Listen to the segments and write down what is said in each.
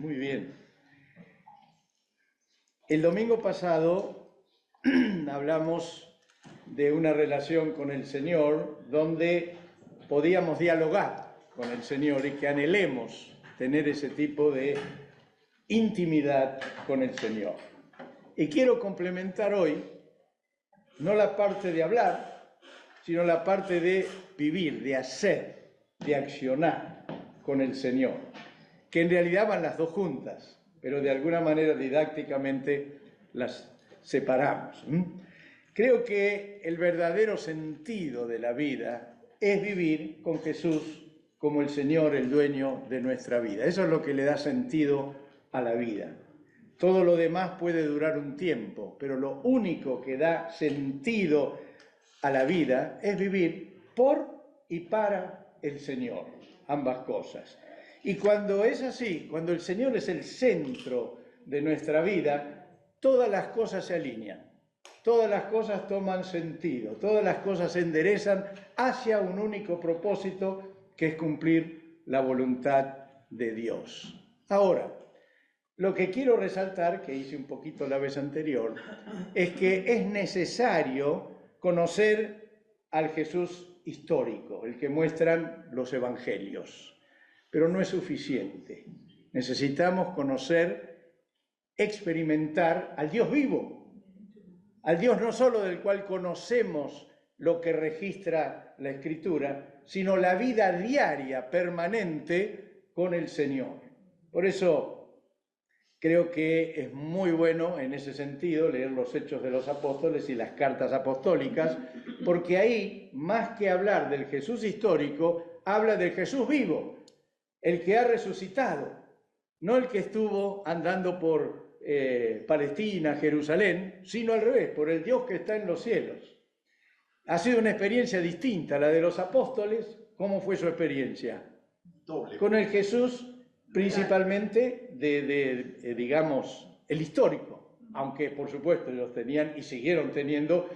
muy bien. El domingo pasado hablamos de una relación con el Señor donde podíamos dialogar con el Señor y que anhelemos tener ese tipo de intimidad con el Señor. Y quiero complementar hoy no la parte de hablar, sino la parte de vivir, de hacer, de accionar con el Señor, que en realidad van las dos juntas, pero de alguna manera didácticamente las separamos. Creo que el verdadero sentido de la vida es vivir con Jesús como el Señor, el dueño de nuestra vida. Eso es lo que le da sentido a la vida. Todo lo demás puede durar un tiempo, pero lo único que da sentido a la vida es vivir por y para el Señor, ambas cosas. Y cuando es así, cuando el Señor es el centro de nuestra vida, todas las cosas se alinean, todas las cosas toman sentido, todas las cosas se enderezan hacia un único propósito, que es cumplir la voluntad de Dios. Ahora, lo que quiero resaltar, que hice un poquito la vez anterior, es que es necesario conocer al Jesús histórico, el que muestran los evangelios, pero no es suficiente. Necesitamos conocer, experimentar al Dios vivo, al Dios no solo del cual conocemos lo que registra la Escritura, sino la vida diaria, permanente con el Señor. Por eso creo que es muy bueno en ese sentido leer los Hechos de los Apóstoles y las cartas apostólicas, porque ahí, más que hablar del Jesús histórico, habla del Jesús vivo, el que ha resucitado, no el que estuvo andando por Palestina, Jerusalén, sino al revés, por el Dios que está en los cielos. Ha sido una experiencia distinta a la de los apóstoles. ¿Cómo fue su experiencia? Doble. Con el Jesús principalmente digamos, el histórico, aunque por supuesto ellos tenían y siguieron teniendo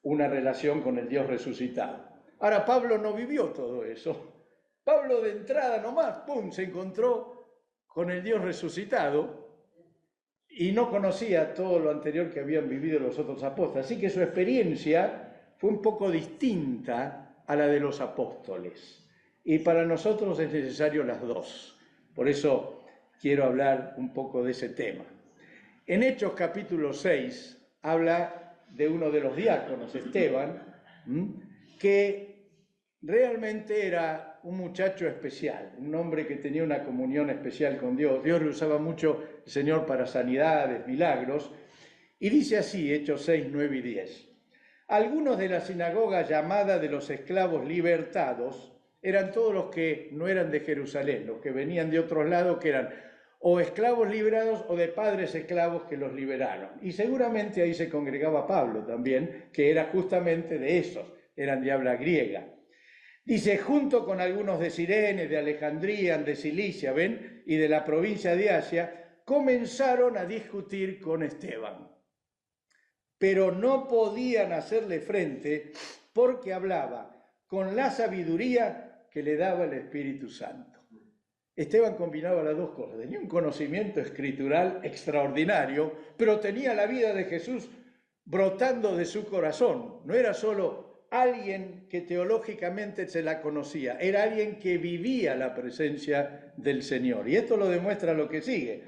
una relación con el Dios resucitado. Ahora, Pablo no vivió todo eso. Pablo de entrada nomás, ¡pum!, se encontró con el Dios resucitado y no conocía todo lo anterior que habían vivido los otros apóstoles. Así que su experiencia fue un poco distinta a la de los apóstoles. Y para nosotros es necesario las dos. Por eso quiero hablar un poco de ese tema. En Hechos capítulo 6 habla de uno de los diáconos, Esteban, que realmente era un muchacho especial, un hombre que tenía una comunión especial con Dios. Dios le usaba mucho el Señor para sanidades, milagros. Y dice así, Hechos 6, 9 y 10. Algunos de la sinagoga llamada de los esclavos libertados eran todos los que no eran de Jerusalén, los que venían de otros lados, que eran o esclavos liberados o de padres esclavos que los liberaron. Y seguramente ahí se congregaba Pablo también, que era justamente de esos, eran de habla griega. Dice, junto con algunos de Cirene, de Alejandría, de Cilicia, ¿ven? Y de la provincia de Asia, comenzaron a discutir con Esteban. Pero no podían hacerle frente porque hablaba con la sabiduría que le daba el Espíritu Santo. Esteban combinaba las dos cosas. Tenía un conocimiento escritural extraordinario, pero tenía la vida de Jesús brotando de su corazón. No era solo alguien que teológicamente se la conocía, era alguien que vivía la presencia del Señor. Y esto lo demuestra lo que sigue.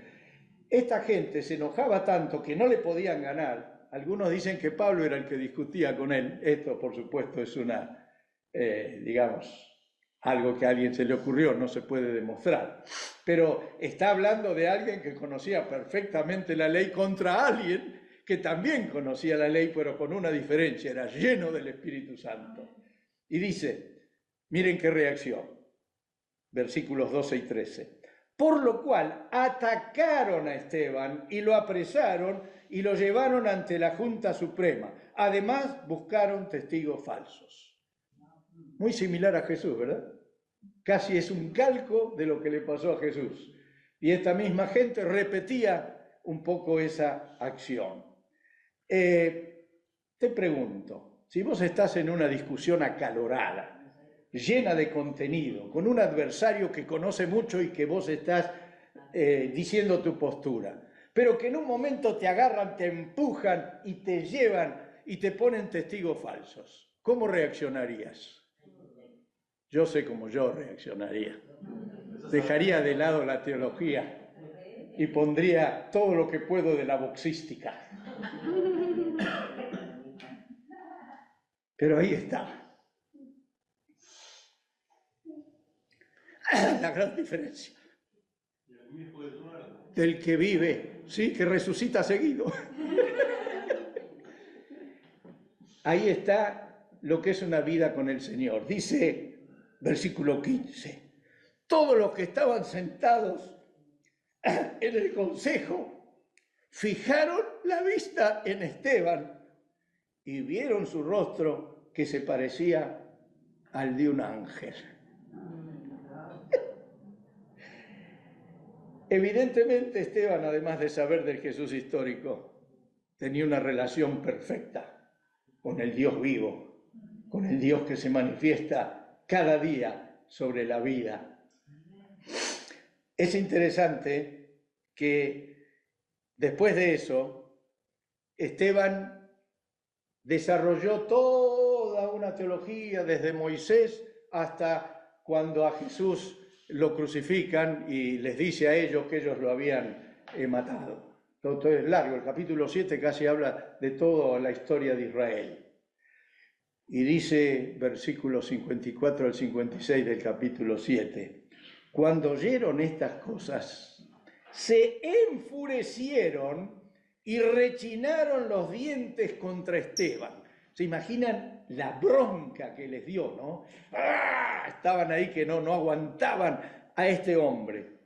Esta gente se enojaba tanto que no le podían ganar. Algunos dicen que Pablo era el que discutía con él. Esto, por supuesto, es una, digamos, algo que a alguien se le ocurrió, no se puede demostrar. Pero está hablando de alguien que conocía perfectamente la ley contra alguien que también conocía la ley, pero con una diferencia, era lleno del Espíritu Santo. Y dice, miren qué reacción, versículos 12 y 13. Por lo cual atacaron a Esteban y lo apresaron y lo llevaron ante la Junta Suprema. Además, buscaron testigos falsos. Muy similar a Jesús, ¿verdad? Casi es un calco de lo que le pasó a Jesús. Y esta misma gente repetía un poco esa acción. Te pregunto, si vos estás en una discusión acalorada, llena de contenido, con un adversario que conoce mucho y que vos estás diciendo tu postura, pero que en un momento te agarran, te empujan y te llevan y te ponen testigos falsos. ¿Cómo reaccionarías? Yo sé cómo yo reaccionaría. Dejaría de lado la teología y pondría todo lo que puedo de la boxística. Pero ahí está. La gran diferencia del que vive, sí, que resucita seguido. Ahí está lo que es una vida con el Señor. Dice, versículo 15, todos los que estaban sentados en el consejo fijaron la vista en Esteban y vieron su rostro que se parecía al de un ángel. Evidentemente Esteban, además de saber del Jesús histórico, tenía una relación perfecta con el Dios vivo, con el Dios que se manifiesta cada día sobre la vida. Es interesante que después de eso, Esteban desarrolló toda una teología desde Moisés hasta cuando a Jesús lo crucifican y les dice a ellos que ellos lo habían matado. Todo es largo, el capítulo 7 casi habla de toda la historia de Israel. Y dice, versículos 54 al 56 del capítulo 7, cuando oyeron estas cosas, se enfurecieron y rechinaron los dientes contra Esteban. ¿Se imaginan la bronca que les dio, no? ¡Ah! Estaban ahí que no aguantaban a este hombre.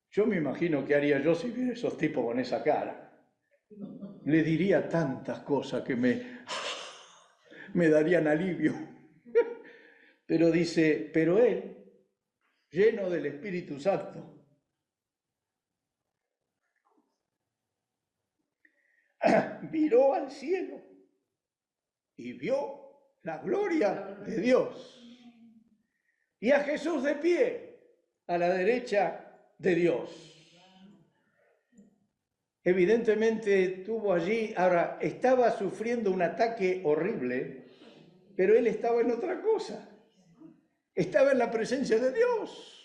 Yo me imagino qué haría yo si viera esos tipos con esa cara. Le diría tantas cosas que me darían alivio. Pero dice, pero él, lleno del Espíritu Santo, miró al cielo y vio la gloria de Dios y a Jesús de pie a la derecha de Dios. Evidentemente tuvo allí, ahora estaba sufriendo un ataque horrible, pero él estaba en otra cosa, estaba en la presencia de Dios.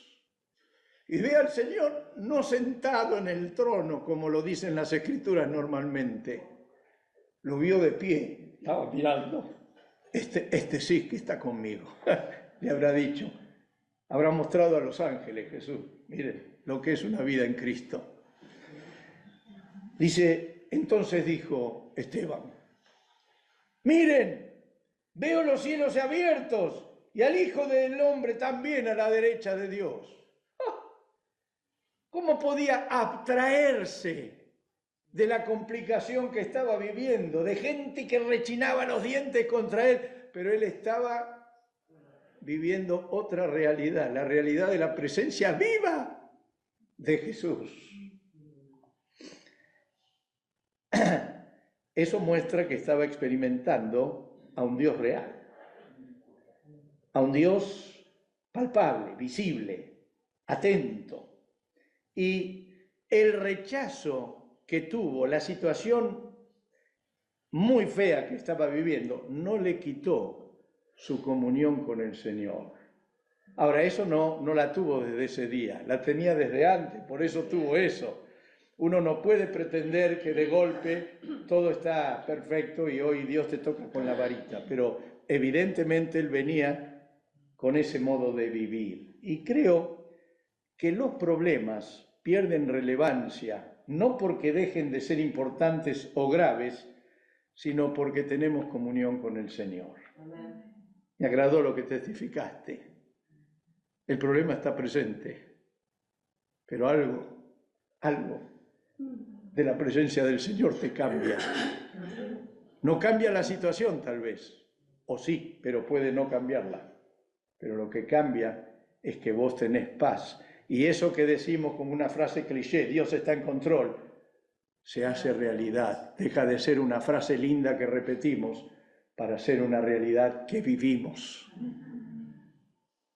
Y ve al Señor no sentado en el trono, como lo dicen las Escrituras normalmente. Lo vio de pie, estaba mirando. Este sí que está conmigo, le habrá dicho. Habrá mostrado a los ángeles Jesús. Miren lo que es una vida en Cristo. Dice, entonces dijo Esteban, miren, veo los cielos abiertos y al Hijo del Hombre también a la derecha de Dios. ¿Cómo podía abstraerse de la complicación que estaba viviendo, de gente que rechinaba los dientes contra él? Pero él estaba viviendo otra realidad, la realidad de la presencia viva de Jesús. Eso muestra que estaba experimentando a un Dios real, a un Dios palpable, visible, atento. Y el rechazo que tuvo, la situación muy fea que estaba viviendo, no le quitó su comunión con el Señor. Ahora, eso no la tuvo desde ese día, la tenía desde antes, por eso tuvo eso. Uno no puede pretender que de golpe todo está perfecto y hoy Dios te toca con la varita, pero evidentemente él venía con ese modo de vivir. Y creo que los problemas pierden relevancia, no porque dejen de ser importantes o graves, sino porque tenemos comunión con el Señor. Amén. Me agradó lo que testificaste. El problema está presente, pero algo de la presencia del Señor te cambia. No cambia la situación tal vez, o sí, pero puede no cambiarla. Pero lo que cambia es que vos tenés paz. Y eso que decimos como una frase cliché, Dios está en control, se hace realidad. Deja de ser una frase linda que repetimos para ser una realidad que vivimos.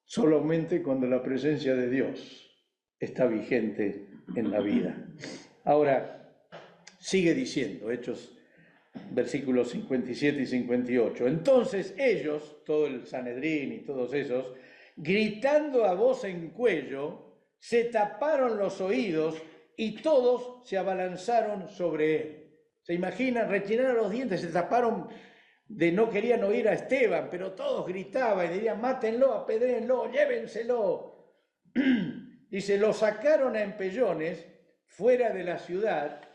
Solamente cuando la presencia de Dios está vigente en la vida. Ahora, sigue diciendo, Hechos, versículos 57 y 58. Entonces ellos, todo el Sanedrín y todos esos, gritando a voz en cuello, se taparon los oídos y todos se abalanzaron sobre él. ¿Se imaginan? Rechinaron los dientes, se taparon, no querían oír a Esteban, pero todos gritaban y decían, mátenlo, apedréenlo, llévenselo. Y se lo sacaron a empellones fuera de la ciudad.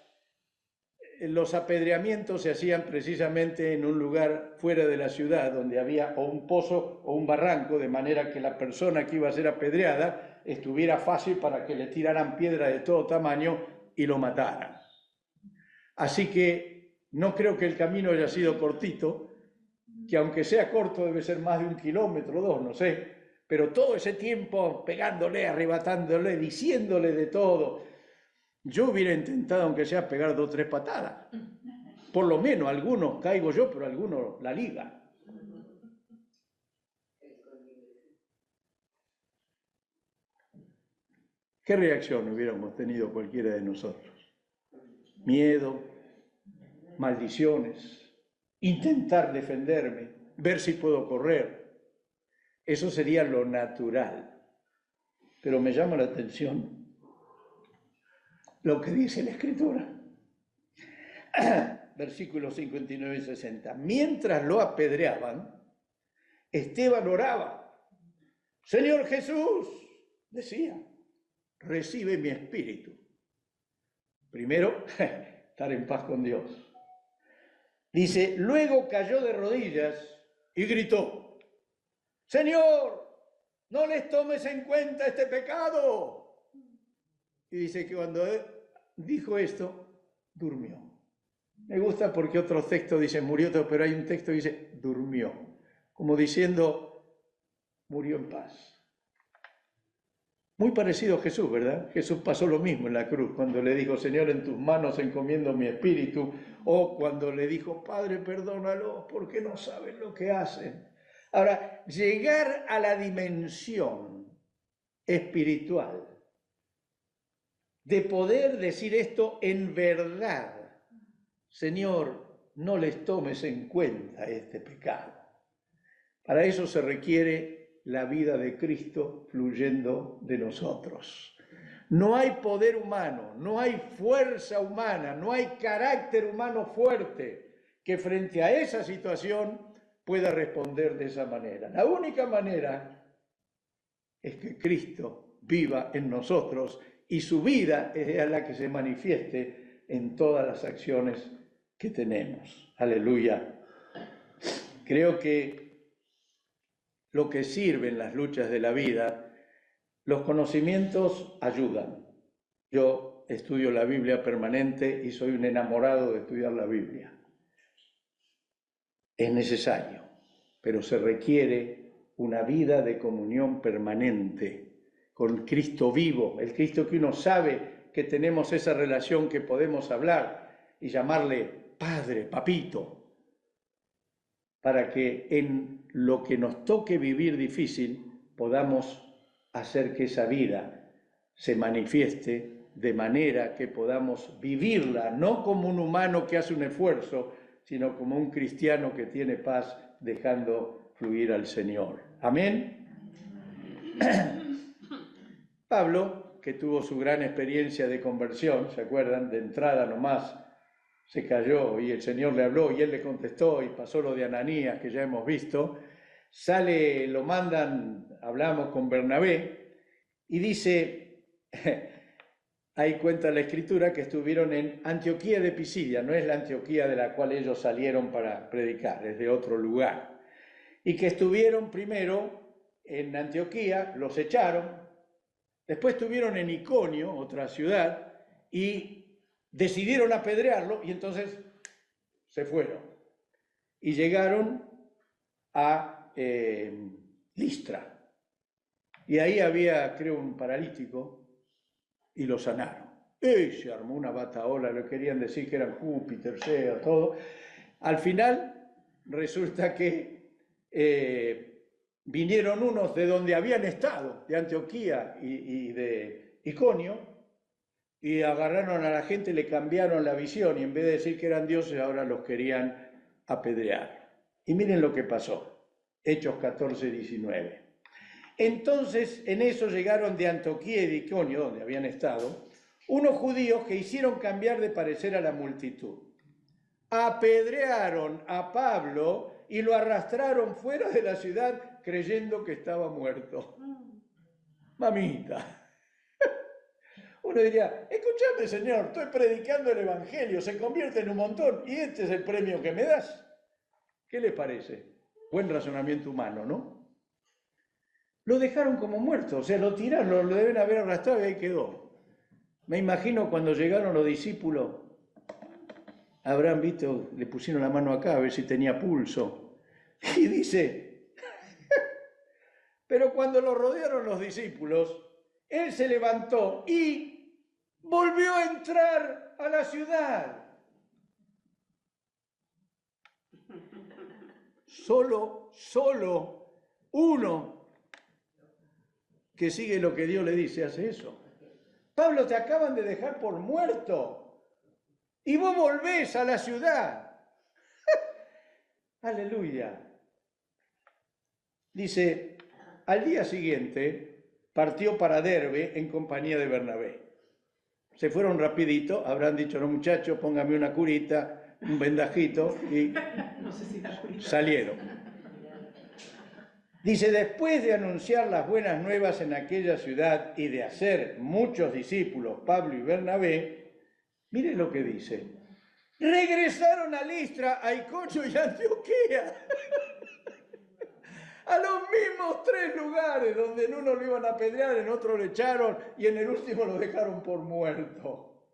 Los apedreamientos se hacían precisamente en un lugar fuera de la ciudad, donde había o un pozo o un barranco, de manera que la persona que iba a ser apedreada estuviera fácil para que le tiraran piedra de todo tamaño y lo mataran. Así que no creo que el camino haya sido cortito, que aunque sea corto debe ser más de 1 kilómetro, 2, no sé, pero todo ese tiempo pegándole, arrebatándole, diciéndole de todo. Yo hubiera intentado, aunque sea, pegar 2 o 3 patadas. Por lo menos, algunos caigo yo, pero algunos la liga. ¿Qué reacción hubiéramos tenido cualquiera de nosotros? Miedo, maldiciones, intentar defenderme, ver si puedo correr. Eso sería lo natural. Pero me llama la atención lo que dice la Escritura. Versículos 59 y 60. Mientras lo apedreaban, Esteban oraba. Señor Jesús, decía, recibe mi espíritu. Primero, estar en paz con Dios. Dice, luego cayó de rodillas y gritó, Señor, no les tomes en cuenta este pecado. Y dice que cuando dijo esto, durmió. Me gusta porque otros textos dicen murió, pero hay un texto que dice durmió, como diciendo murió en paz. Muy parecido a Jesús, ¿verdad? Jesús pasó lo mismo en la cruz, cuando le dijo, Señor, en tus manos encomiendo mi espíritu, o cuando le dijo, Padre, perdónalos porque no saben lo que hacen. Ahora, llegar a la dimensión espiritual de poder decir esto en verdad, Señor, no les tomes en cuenta este pecado. Para eso se requiere la vida de Cristo fluyendo de nosotros. No hay poder humano, no hay fuerza humana, no hay carácter humano fuerte que frente a esa situación pueda responder de esa manera. La única manera es que Cristo viva en nosotros y su vida es la que se manifieste en todas las acciones que tenemos. Aleluya. Creo que lo que sirve en las luchas de la vida, los conocimientos ayudan. Yo estudio la Biblia permanente y soy un enamorado de estudiar la Biblia. Es necesario, pero se requiere una vida de comunión permanente con Cristo vivo, el Cristo que uno sabe que tenemos esa relación que podemos hablar y llamarle Padre, Papito, para que en lo que nos toque vivir difícil podamos hacer que esa vida se manifieste de manera que podamos vivirla, no como un humano que hace un esfuerzo, sino como un cristiano que tiene paz dejando fluir al Señor. Amén. Pablo, que tuvo su gran experiencia de conversión, ¿se acuerdan? De entrada nomás, se cayó y el Señor le habló y él le contestó y pasó lo de Ananías que ya hemos visto. Sale, lo mandan, hablamos con Bernabé y dice, ahí cuenta la Escritura que estuvieron en Antioquía de Pisidia, no es la Antioquía de la cual ellos salieron para predicar, es de otro lugar. Y que estuvieron primero en Antioquía, los echaron, después estuvieron en Iconio, otra ciudad, y decidieron apedrearlo y entonces se fueron. Y llegaron a Listra. Y ahí había, creo, un paralítico y lo sanaron. Y se armó una batahola, le querían decir que eran Júpiter, Zeus, todo. Al final resulta que vinieron unos de donde habían estado, de Antioquía y Iconio y agarraron a la gente, le cambiaron la visión y en vez de decir que eran dioses, ahora los querían apedrear. Y miren lo que pasó, Hechos 14, 19. Entonces en eso llegaron de Antioquía y de Iconio, donde habían estado, unos judíos que hicieron cambiar de parecer a la multitud. Apedrearon a Pablo y lo arrastraron fuera de la ciudad creyendo que estaba muerto. Mamita. Uno diría, escúchame señor, estoy predicando el evangelio, se convierte en un montón y este es el premio que me das. ¿Qué les parece? Buen razonamiento humano, ¿no? Lo dejaron como muerto, o sea, lo tiraron, lo deben haber arrastrado y ahí quedó. Me imagino cuando llegaron los discípulos, habrán visto, le pusieron la mano acá a ver si tenía pulso. Y dice, pero cuando lo rodearon los discípulos, él se levantó y volvió a entrar a la ciudad. Solo uno que sigue lo que Dios le dice hace eso. Pablo, te acaban de dejar por muerto y vos volvés a la ciudad. Aleluya. Dice, al día siguiente partió para Derbe en compañía de Bernabé. Se fueron rapidito, habrán dicho, no muchachos, póngame una curita, un vendajito y salieron. Dice, después de anunciar las buenas nuevas en aquella ciudad y de hacer muchos discípulos, Pablo y Bernabé, miren lo que dice, regresaron a Listra, a Iconio y a Antioquía. A los mismos 3 lugares, donde en uno lo iban a apedrear, en otro lo echaron y en el último lo dejaron por muerto.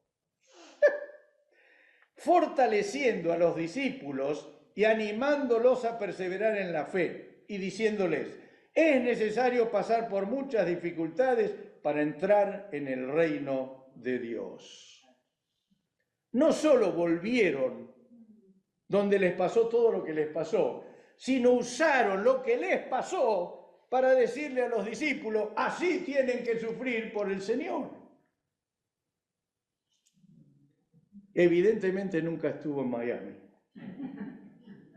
Fortaleciendo a los discípulos y animándolos a perseverar en la fe y diciéndoles, es necesario pasar por muchas dificultades para entrar en el reino de Dios. No solo volvieron donde les pasó todo lo que les pasó, sino usaron lo que les pasó para decirle a los discípulos, así tienen que sufrir por el Señor. Evidentemente nunca estuvo en Miami,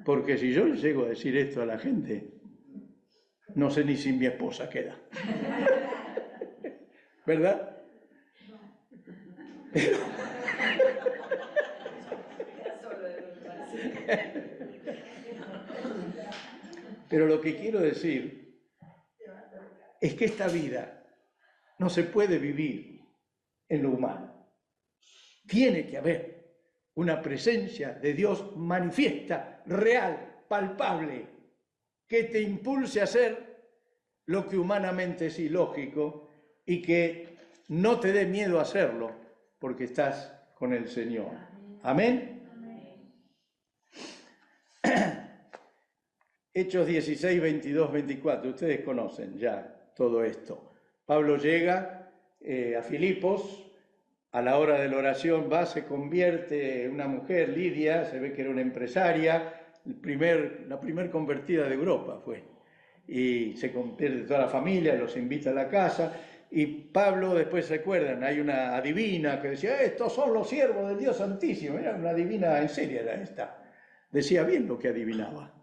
porque si yo le llego a decir esto a la gente, no sé ni si mi esposa queda. ¿Verdad? Pero lo que quiero decir es que esta vida no se puede vivir en lo humano. Tiene que haber una presencia de Dios manifiesta, real, palpable, que te impulse a hacer lo que humanamente es ilógico y que no te dé miedo a hacerlo porque estás con el Señor. Amén. Hechos 16, 22, 24. Ustedes conocen ya todo esto. Pablo llega a Filipos. A la hora de la oración va, se convierte en una mujer, Lidia, se ve que era una empresaria, la primer convertida de Europa fue. Y se convierte toda la familia, los invita a la casa. Y Pablo, después se acuerdan, hay una adivina que decía, estos son los siervos del Dios Santísimo. Era una adivina en serio, era esta. Decía bien lo que adivinaba.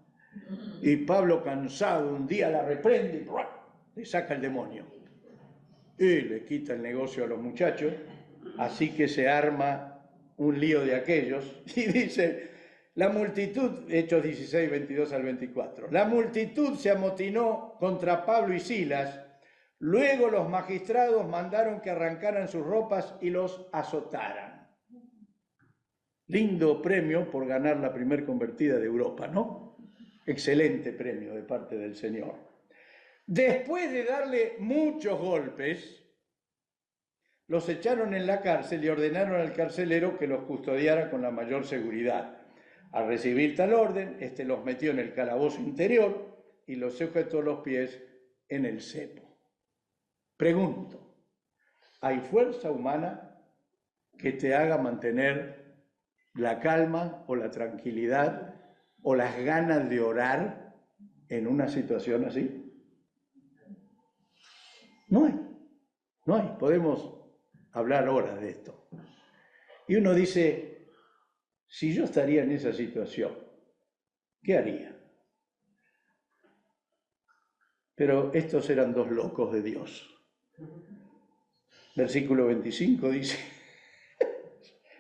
Y Pablo, cansado, un día la reprende y le saca el demonio. Y le quita el negocio a los muchachos. Así que se arma un lío de aquellos y dice, la multitud, Hechos 16, 22 al 24, la multitud se amotinó contra Pablo y Silas, luego los magistrados mandaron que arrancaran sus ropas y los azotaran. Lindo premio por ganar la primer convertida de Europa, ¿no? Excelente premio de parte del Señor. Después de darle muchos golpes, los echaron en la cárcel y ordenaron al carcelero que los custodiara con la mayor seguridad. Al recibir tal orden, los metió en el calabozo interior y los sujetó los pies en el cepo. Pregunto, ¿hay fuerza humana que te haga mantener la calma o la tranquilidad o las ganas de orar en una situación así? No hay. Podemos hablar ahora de esto. Y uno dice, si yo estaría en esa situación, ¿qué haría? Pero estos eran dos locos de Dios. Versículo 25 dice,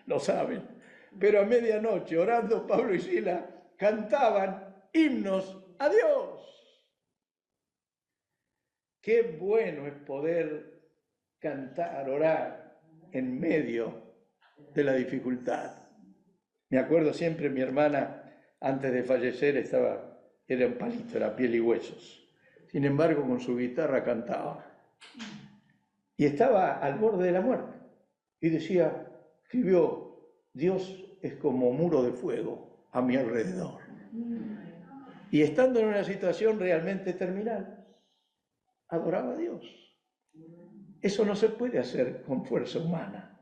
lo saben, pero a medianoche, orando Pablo y Silas, cantaban himnos a Dios. Qué bueno es poder cantar, orar en medio de la dificultad. Me acuerdo siempre, mi hermana, antes de fallecer, era un palito, era piel y huesos. Sin embargo, con su guitarra cantaba. Y estaba al borde de la muerte. Y escribió, Dios es como muro de fuego a mi alrededor. Y estando en una situación realmente terminal, adoraba a Dios. Eso no se puede hacer con fuerza humana.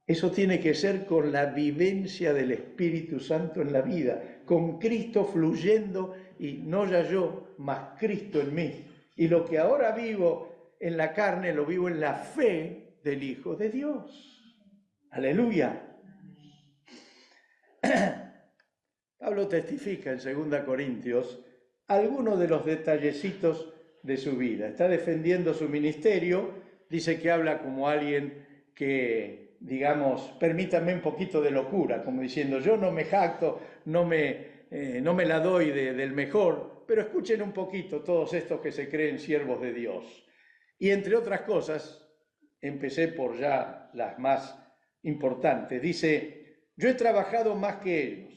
Eso tiene que ser con la vivencia del Espíritu Santo en la vida, con Cristo fluyendo y no ya yo, mas Cristo en mí. Y lo que ahora vivo en la carne, lo vivo en la fe del Hijo de Dios. Aleluya. Pablo testifica en 2 Corintios algunos de los detallecitos de su vida. Está defendiendo su ministerio, dice que habla como alguien que, digamos, permítame un poquito de locura, como diciendo, yo no me jacto, no me la doy del mejor, pero escuchen un poquito todos estos que se creen siervos de Dios. Y entre otras cosas, empecé por ya las más importantes, dice, yo he trabajado más que ellos.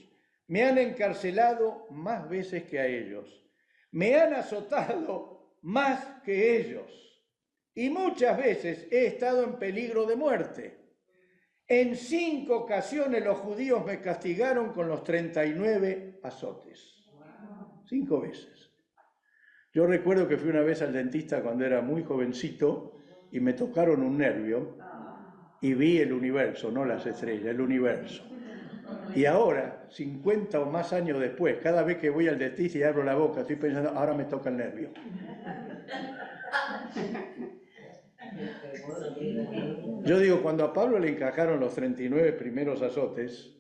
Me han encarcelado más veces que a ellos. Me han azotado más que ellos. Y muchas veces he estado en peligro de muerte. En 5 ocasiones los judíos me castigaron con los 39 azotes. 5 veces. Yo recuerdo que fui una vez al dentista cuando era muy jovencito y me tocaron un nervio y vi el universo, no las estrellas, el universo. Y ahora, 50 o más años después, cada vez que voy al dentista y abro la boca, estoy pensando, ahora me toca el nervio. Yo digo, cuando a Pablo le encajaron los 39 primeros azotes,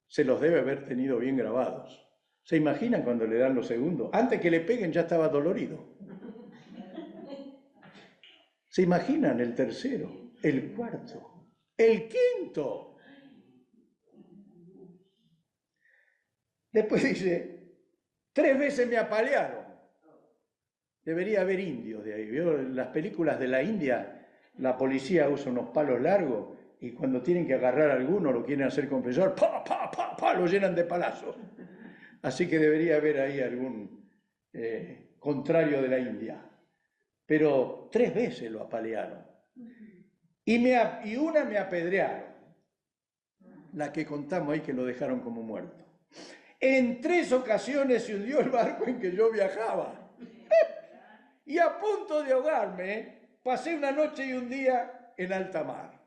se los debe haber tenido bien grabados. ¿Se imaginan cuando le dan los segundos? Antes que le peguen ya estaba dolorido. ¿Se imaginan el tercero, el cuarto, el quinto? Después dice, 3 veces me apalearon. Debería haber indios de ahí. ¿Vio? En las películas de la India, la policía usa unos palos largos y cuando tienen que agarrar a alguno, lo quieren hacer confesar, ¡pa, pa, pa, pa! Lo llenan de palazos. Así que debería haber ahí algún contrario de la India. Pero 3 veces lo apalearon. Y una me apedrearon. La que contamos ahí que lo dejaron como muerto. En 3 ocasiones se hundió el barco en que yo viajaba. Y a punto de ahogarme, pasé una noche y un día en alta mar.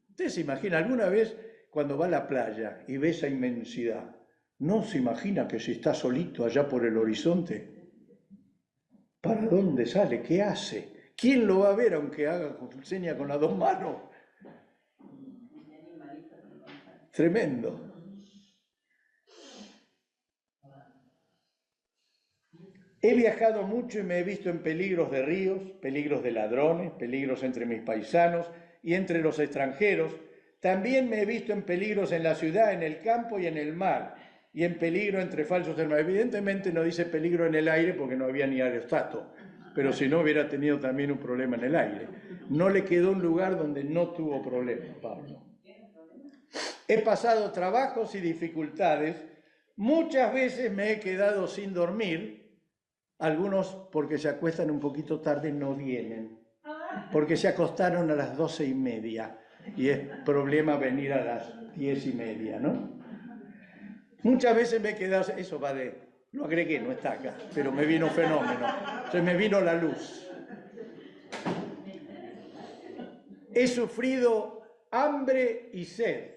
¿Usted se imagina alguna vez cuando va a la playa y ve esa inmensidad? ¿No se imagina que si está solito allá por el horizonte? ¿Para dónde sale? ¿Qué hace? ¿Quién lo va a ver aunque haga seña con las 2 manos? Tremendo. He viajado mucho y me he visto en peligros de ríos, peligros de ladrones, peligros entre mis paisanos y entre los extranjeros. También me he visto en peligros en la ciudad, en el campo y en el mar, y en peligro entre falsos hermanos. Evidentemente no dice peligro en el aire porque no había ni aerostato, pero si no hubiera tenido también un problema en el aire. No le quedó un lugar donde no tuvo problema, Pablo. He pasado trabajos y dificultades. Muchas veces me he quedado sin dormir. Algunos, porque se acuestan un poquito tarde, no vienen, porque se acostaron a las 12:30 y es problema venir a las 10:30, ¿no? Muchas veces me he quedado, eso va lo agregué, no está acá, pero me vino fenómeno, se me vino la luz. He sufrido hambre y sed.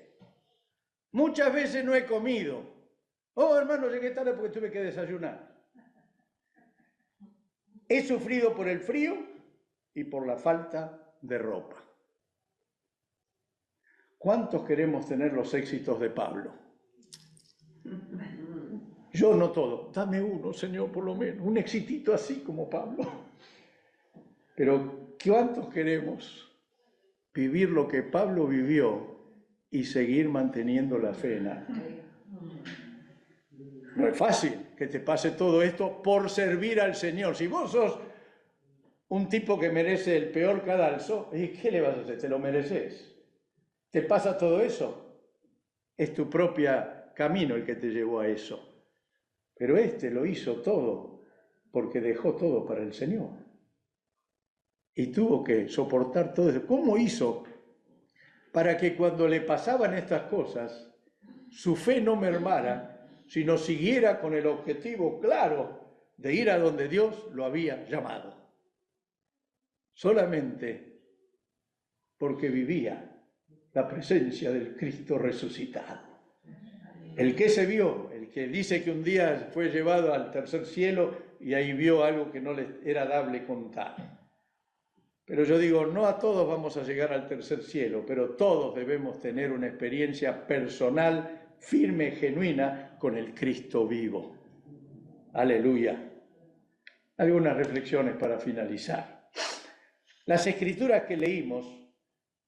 Muchas veces no he comido. Oh, hermano, llegué tarde porque tuve que desayunar. He sufrido por el frío y por la falta de ropa. ¿Cuántos queremos tener los éxitos de Pablo? Yo no todo. Dame uno, Señor, por lo menos. Un éxito así como Pablo. Pero ¿cuántos queremos vivir lo que Pablo vivió y seguir manteniendo la fe en alto? No es fácil que te pase todo esto por servir al Señor. Si vos sos un tipo que merece el peor cadalso, ¿qué le vas a hacer? ¿Te lo mereces? ¿Te pasa todo eso? Es tu propio camino el que te llevó a eso. Pero este lo hizo todo porque dejó todo para el Señor. Y tuvo que soportar todo eso. ¿Cómo hizo para que cuando le pasaban estas cosas, su fe no mermara, sino siguiera con el objetivo claro de ir a donde Dios lo había llamado? Solamente porque vivía la presencia del Cristo resucitado. El que se vio, el que dice que un día fue llevado al tercer cielo y ahí vio algo que no le era dable contar. Pero yo digo, no a todos vamos a llegar al tercer cielo, pero todos debemos tener una experiencia personal, firme, genuina, con el Cristo vivo. Aleluya. Algunas reflexiones para finalizar. Las escrituras que leímos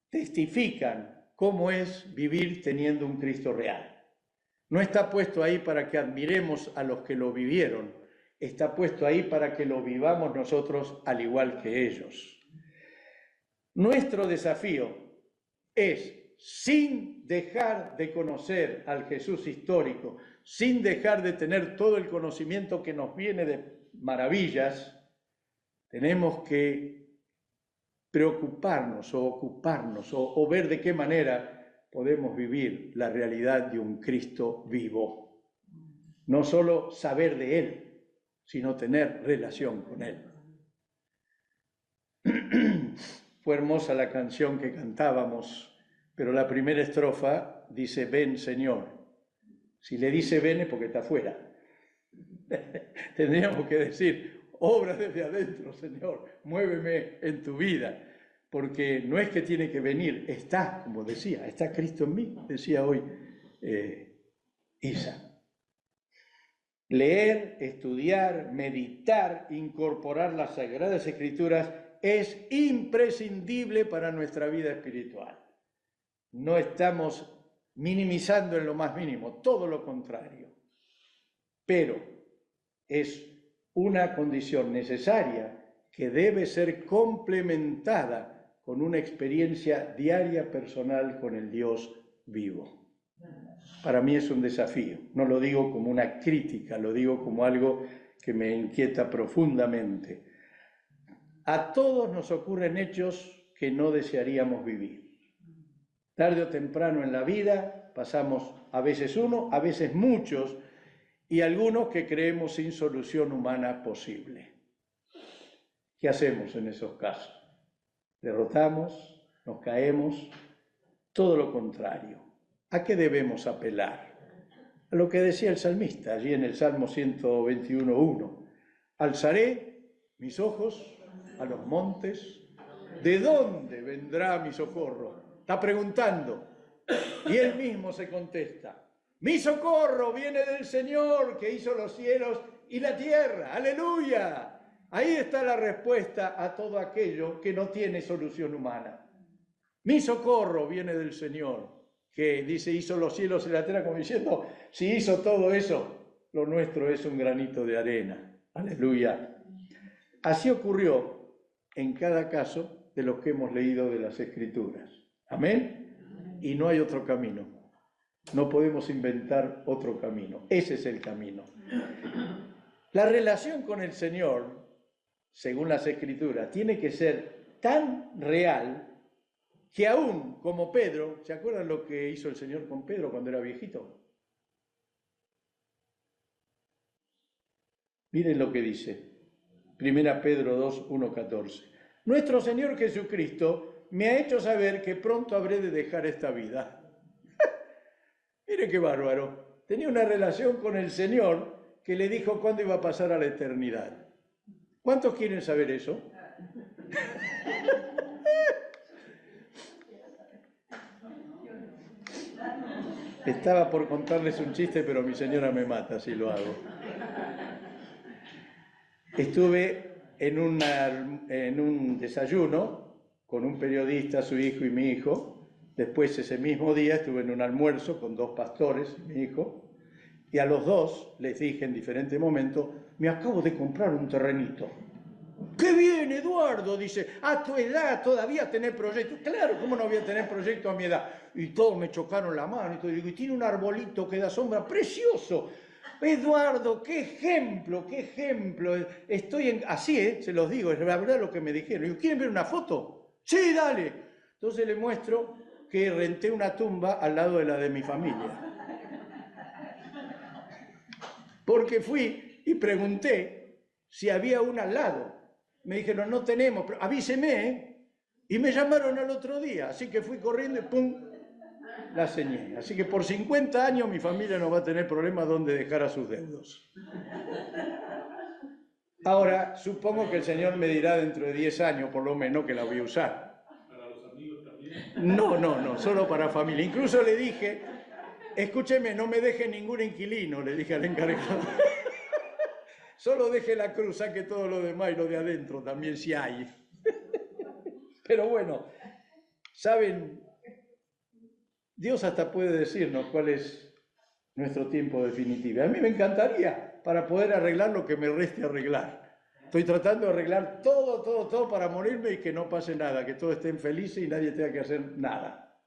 testifican cómo es vivir teniendo un Cristo real. No está puesto ahí para que admiremos a los que lo vivieron, está puesto ahí para que lo vivamos nosotros al igual que ellos. Nuestro desafío es, sin dejar de conocer al Jesús histórico, sin dejar de tener todo el conocimiento que nos viene de maravillas, tenemos que preocuparnos o ocuparnos o ver de qué manera podemos vivir la realidad de un Cristo vivo. No solo saber de Él, sino tener relación con Él. Fue hermosa la canción que cantábamos, pero la primera estrofa dice, ven Señor. Si le dice ven es porque está afuera. Tendríamos que decir, obra desde adentro, Señor, muéveme en tu vida, porque no es que tiene que venir, está, como decía, está Cristo en mí, decía hoy Isa. Leer, estudiar, meditar, incorporar las Sagradas Escrituras es imprescindible para nuestra vida espiritual. No estamos minimizando en lo más mínimo, todo lo contrario. Pero es una condición necesaria que debe ser complementada con una experiencia diaria personal con el Dios vivo. Para mí es un desafío, no lo digo como una crítica, lo digo como algo que me inquieta profundamente. A todos nos ocurren hechos que no desearíamos vivir. Tarde o temprano en la vida pasamos a veces uno, a veces muchos, y algunos que creemos sin solución humana posible. ¿Qué hacemos en esos casos? ¿Derrotamos? ¿Nos caemos? Todo lo contrario. ¿A qué debemos apelar? A lo que decía el salmista allí en el Salmo 121:1. Alzaré mis ojos a los montes. ¿De dónde vendrá mi socorro? Está preguntando. Y él mismo se contesta. Mi socorro viene del Señor que hizo los cielos y la tierra. ¡Aleluya! Ahí está la respuesta a todo aquello que no tiene solución humana. Mi socorro viene del Señor, que dice, hizo los cielos y la tierra, como diciendo, si hizo todo eso, lo nuestro es un granito de arena. Aleluya. Así ocurrió en cada caso de los que hemos leído de las Escrituras. Amén. Y no hay otro camino. No podemos inventar otro camino. Ese es el camino. La relación con el Señor, según las Escrituras, tiene que ser tan real que aún como Pedro, ¿se acuerdan lo que hizo el Señor con Pedro cuando era viejito? Miren lo que dice. 1 Pedro 2, 1-14. Nuestro Señor Jesucristo me ha hecho saber que pronto habré de dejar esta vida. Miren qué bárbaro. Tenía una relación con el Señor que le dijo cuándo iba a pasar a la eternidad. ¿Cuántos quieren saber eso? Estaba por contarles un chiste, pero mi señora me mata si lo hago. Estuve en un desayuno con un periodista, su hijo y mi hijo. Después, ese mismo día, estuve en un almuerzo con 2 pastores y mi hijo. Y a los 2 les dije en diferentes momentos, me acabo de comprar un terrenito. ¡Qué bien, Eduardo! Dice, a tu edad todavía tenés proyectos. Claro, ¿cómo no voy a tener proyectos a mi edad? Y todos me chocaron la mano y todo. Y digo, y tiene un arbolito que da sombra precioso. Eduardo, qué ejemplo, qué ejemplo. Así, se los digo, es la verdad lo que me dijeron. Digo, ¿quieren ver una foto? Sí, dale. Entonces le muestro que renté una tumba al lado de la de mi familia. Porque fui y pregunté si había una al lado. Me dijeron, no tenemos, pero avíseme, ¿eh? Y me llamaron al otro día, así que fui corriendo y ¡pum! La señé. Así que por 50 años mi familia no va a tener problema donde dejar a sus deudos. Ahora, supongo que el Señor me dirá dentro de 10 años, por lo menos, que la voy a usar. ¿Para los amigos también? No, solo para familia. Incluso le dije, escúcheme, no me deje ningún inquilino, le dije al encargado. Solo deje la cruz, saque todo lo demás y lo de adentro también si hay. Pero bueno, ¿saben? Dios hasta puede decirnos cuál es nuestro tiempo definitivo. A mí me encantaría para poder arreglar lo que me reste arreglar. Estoy tratando de arreglar todo para morirme y que no pase nada, que todos estén felices y nadie tenga que hacer nada.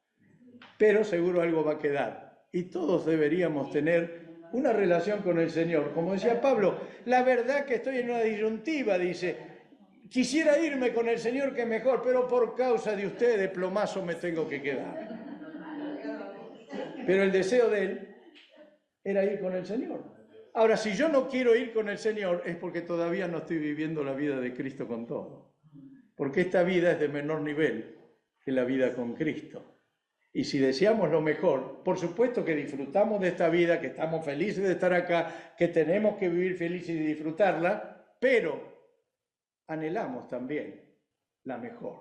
Pero seguro algo va a quedar. Y todos deberíamos tener una relación con el Señor. Como decía Pablo, la verdad que estoy en una disyuntiva, dice, quisiera irme con el Señor que mejor, pero por causa de ustedes de plomazo me tengo que quedar. Pero el deseo de él era ir con el Señor. Ahora, si yo no quiero ir con el Señor, es porque todavía no estoy viviendo la vida de Cristo con todo. Porque esta vida es de menor nivel que la vida con Cristo. Y si deseamos lo mejor, por supuesto que disfrutamos de esta vida, que estamos felices de estar acá, que tenemos que vivir felices y disfrutarla, pero anhelamos también la mejor.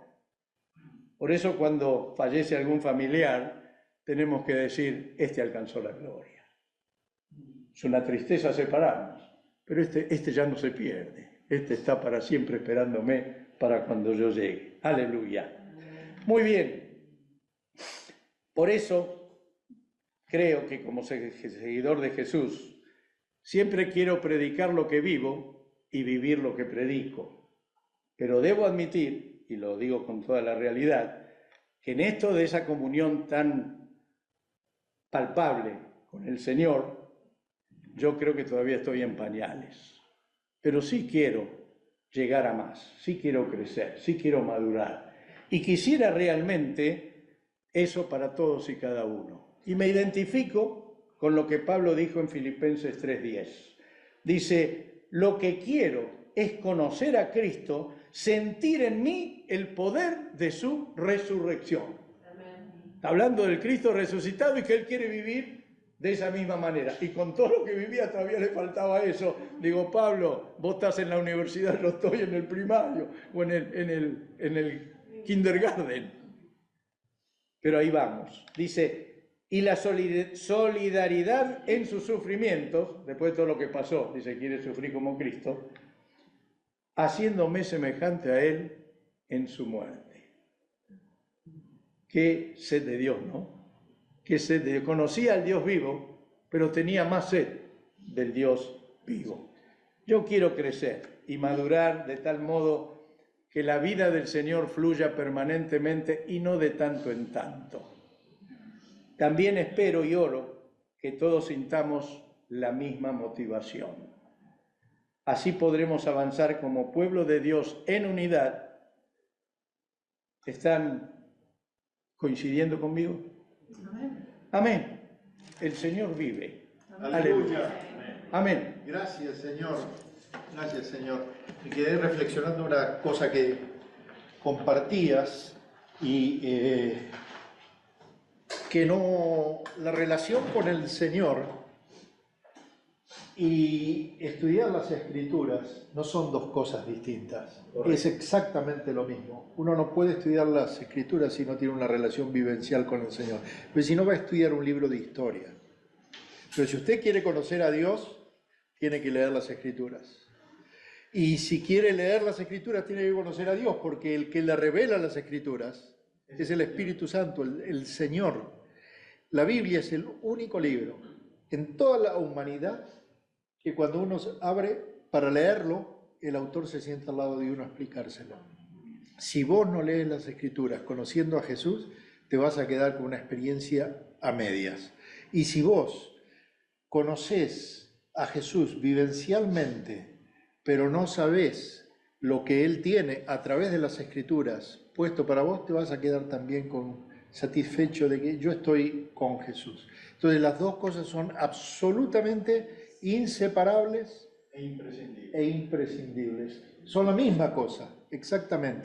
Por eso cuando fallece algún familiar, tenemos que decir, este alcanzó la gloria. Es una tristeza separarnos, pero este ya no se pierde. Este está para siempre esperándome para cuando yo llegue. Aleluya. Muy bien. Por eso creo que como seguidor de Jesús, siempre quiero predicar lo que vivo y vivir lo que predico. Pero debo admitir, y lo digo con toda la realidad, que en esto de esa comunión tan palpable con el Señor, yo creo que todavía estoy en pañales. Pero sí quiero llegar a más, sí quiero crecer, sí quiero madurar. Y quisiera realmente eso para todos y cada uno. Y me identifico con lo que Pablo dijo en Filipenses 3:10. Dice, lo que quiero es conocer a Cristo, sentir en mí el poder de su resurrección. Está hablando del Cristo resucitado y que Él quiere vivir de esa misma manera. Y con todo lo que vivía todavía le faltaba eso. Digo, Pablo, vos estás en la universidad, yo estoy en el primario o en el kindergarten. Pero ahí vamos. Dice, y la solidaridad en sus sufrimientos, después de todo lo que pasó, dice, quiere sufrir como Cristo, haciéndome semejante a Él en su muerte. Qué sed de Dios, ¿no? Qué sed de Dios. Conocía al Dios vivo, pero tenía más sed del Dios vivo. Yo quiero crecer y madurar de tal modo que la vida del Señor fluya permanentemente y no de tanto en tanto. También espero y oro que todos sintamos la misma motivación. Así podremos avanzar como pueblo de Dios en unidad. ¿Están coincidiendo conmigo? Amén. Amén. El Señor vive. Aleluya. Amén. Gracias, Señor. Gracias, Señor. Me quedé reflexionando una cosa que compartías y que no, la relación con el Señor Y estudiar las Escrituras no son dos cosas distintas, es exactamente lo mismo. Uno no puede estudiar las Escrituras si no tiene una relación vivencial con el Señor, pues si no va a estudiar un libro de historia. Pero si usted quiere conocer a Dios, tiene que leer las Escrituras. Y si quiere leer las Escrituras, tiene que conocer a Dios, porque el que le revela las Escrituras es el Espíritu Santo, el Señor. La Biblia es el único libro en toda la humanidad que cuando uno abre para leerlo, el autor se sienta al lado de uno a explicárselo. Si vos no lees las Escrituras conociendo a Jesús, te vas a quedar con una experiencia a medias. Y si vos conocés a Jesús vivencialmente, pero no sabés lo que Él tiene a través de las Escrituras puesto para vos, te vas a quedar también satisfecho de que yo estoy con Jesús. Entonces las dos cosas son absolutamente inseparables E imprescindible. e imprescindibles. Son la misma cosa, exactamente.